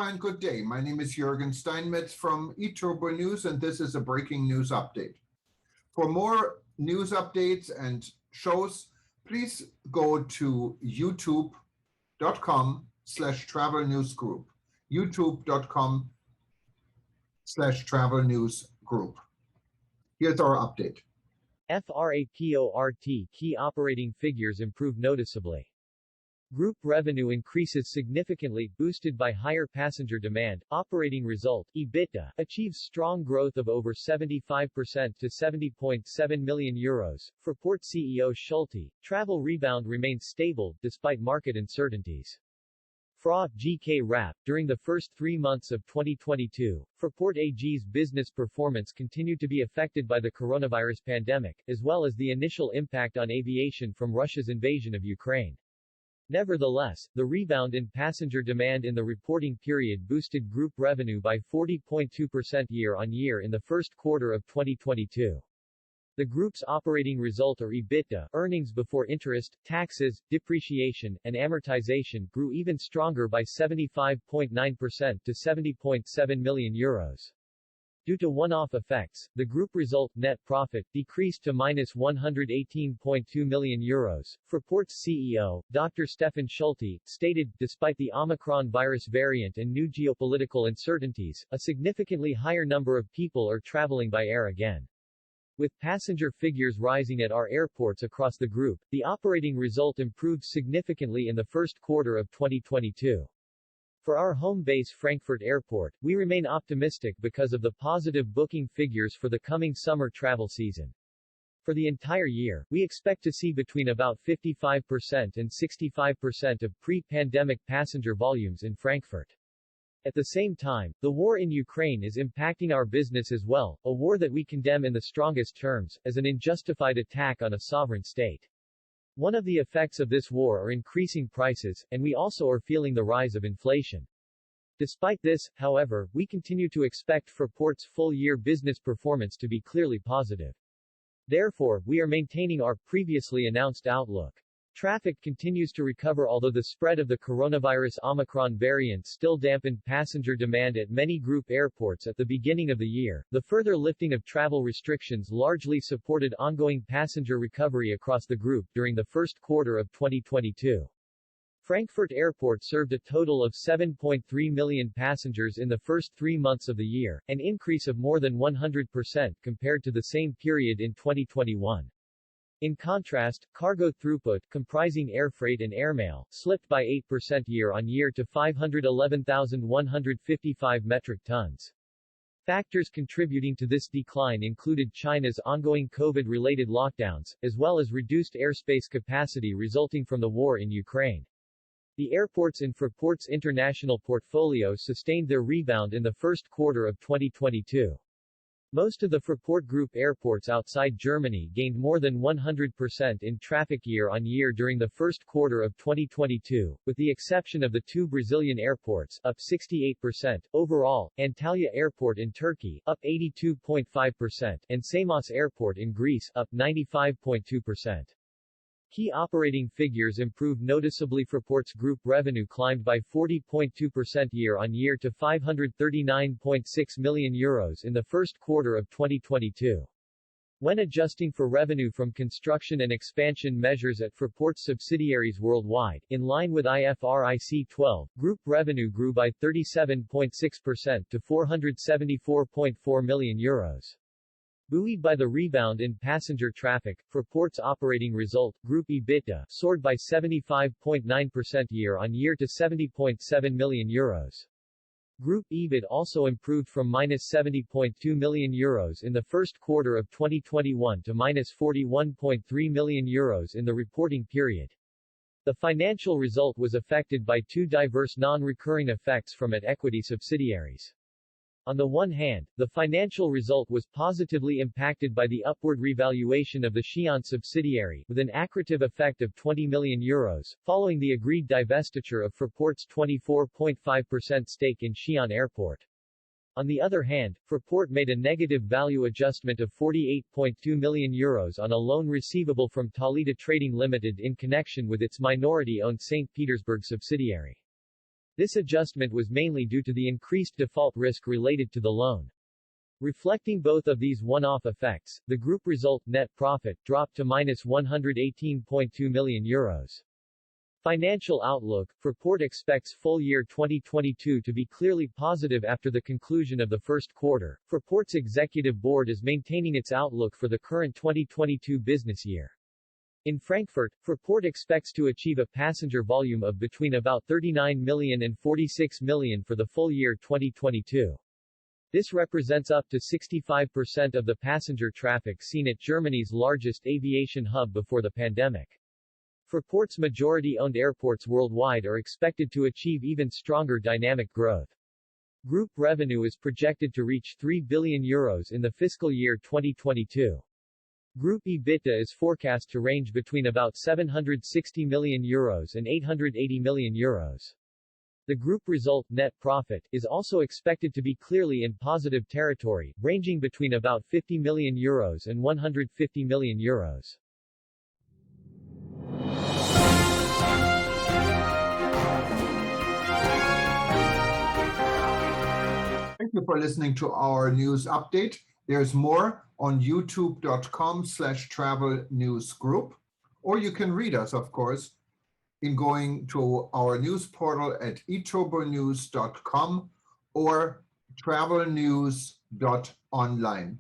and good day. My name is Jürgen Steinmetz from eTurboNews, and this is a breaking news update. For more news updates and shows, please go to youtube.com/travel news group. youtube.com/travel news group. Here's our update. FRAPORT key operating figures improve noticeably. Group revenue increases significantly, boosted by higher passenger demand. Operating result, EBITDA, achieves strong growth of over 75% to 70.7 million euros. FRAPORT CEO Schulte, travel rebound remains stable, despite market uncertainties. FRA-GK during the first 3 months of 2022, FRAPORT AG's business performance continued to be affected by the coronavirus pandemic, as well as the initial impact on aviation from Russia's invasion of Ukraine. Nevertheless, the rebound in passenger demand in the reporting period boosted group revenue by 40.2% year-on-year in the first quarter of 2022. The group's operating result or EBITDA, earnings before interest, taxes, depreciation, and amortization, grew even stronger by 75.9% to 70.7 million euros. Due to one-off effects, the group result, net profit, decreased to minus 118.2 million euros. FRAPORT's CEO, Dr. Stefan Schulte, stated, despite the Omicron virus variant and new geopolitical uncertainties, a significantly higher number of people are traveling by air again. With passenger figures rising at our airports across the group, the operating result improved significantly in the first quarter of 2022. For our home base Frankfurt Airport, we remain optimistic because of the positive booking figures for the coming summer travel season. For the entire year, we expect to see between about 55% and 65% of pre-pandemic passenger volumes in Frankfurt. At the same time, the war in Ukraine is impacting our business as well, a war that we condemn in the strongest terms, as an unjustified attack on a sovereign state. One of the effects of this war are increasing prices, and we also are feeling the rise of inflation. Despite this, however, we continue to expect FRAPORT's full-year business performance to be clearly positive. Therefore, we are maintaining our previously announced outlook. Traffic continues to recover although the spread of the coronavirus Omicron variant still dampened passenger demand at many group airports at the beginning of the year. The further lifting of travel restrictions largely supported ongoing passenger recovery across the group during the first quarter of 2022. Frankfurt Airport served a total of 7.3 million passengers in the first 3 months of the year, an increase of more than 100% compared to the same period in 2021. In contrast, cargo throughput, comprising air freight and airmail, slipped by 8% year-on-year to 511,155 metric tons. Factors contributing to this decline included China's ongoing COVID-related lockdowns, as well as reduced airspace capacity resulting from the war in Ukraine. The airports in FRAPORT's international portfolio sustained their rebound in the first quarter of 2022. Most of the FRAPORT Group airports outside Germany gained more than 100% in traffic year-on-year during the first quarter of 2022, with the exception of the 2 Brazilian airports, up 68%. Overall, Antalya Airport in Turkey, up 82.5%, and Samos Airport in Greece, up 95.2%. Key operating figures improved noticeably. FRAPORT's group revenue climbed by 40.2% year-on-year to 539.6 million euros in the first quarter of 2022. When adjusting for revenue from construction and expansion measures at FRAPORT's subsidiaries worldwide, in line with IFRIC 12, group revenue grew by 37.6% to 474.4 million euros. Buoyed by the rebound in passenger traffic, FRAPORT's operating result, group EBITDA, soared by 75.9% year-on-year to 70.7 million euros. Group EBIT also improved from minus 70.2 million euros in the first quarter of 2021 to minus 41.3 million euros in the reporting period. The financial result was affected by 2 diverse non-recurring effects from at-equity subsidiaries. On the one hand, the financial result was positively impacted by the upward revaluation of the Xi'an subsidiary, with an accretive effect of 20 million euros, following the agreed divestiture of FRAPORT's 24.5% stake in Xi'an Airport. On the other hand, FRAPORT made a negative value adjustment of 48.2 million euros on a loan receivable from Toledo Trading Limited in connection with its minority-owned St. Petersburg subsidiary. This adjustment was mainly due to the increased default risk related to the loan. Reflecting both of these one-off effects, the group result net profit dropped to -118.2 million euros. Financial outlook: FRAPORT expects full year 2022 to be clearly positive after the conclusion of the first quarter. FRAPORT's executive board is maintaining its outlook for the current 2022 business year. In Frankfurt, FRAPORT expects to achieve a passenger volume of between about 39 million and 46 million for the full year 2022. This represents up to 65% of the passenger traffic seen at Germany's largest aviation hub before the pandemic. FRAPORT's majority-owned airports worldwide are expected to achieve even stronger dynamic growth. Group revenue is projected to reach 3 billion euros in the fiscal year 2022. Group EBITDA is forecast to range between about 760 million euros and 880 million euros. The group result net profit is also expected to be clearly in positive territory, ranging between about 50 million euros and 150 million euros. Thank you for listening to our news update. There's more on youtube.com/travel news group, or you can read us, of course, in going to our news portal at eTurboNews.com or travelnews.online.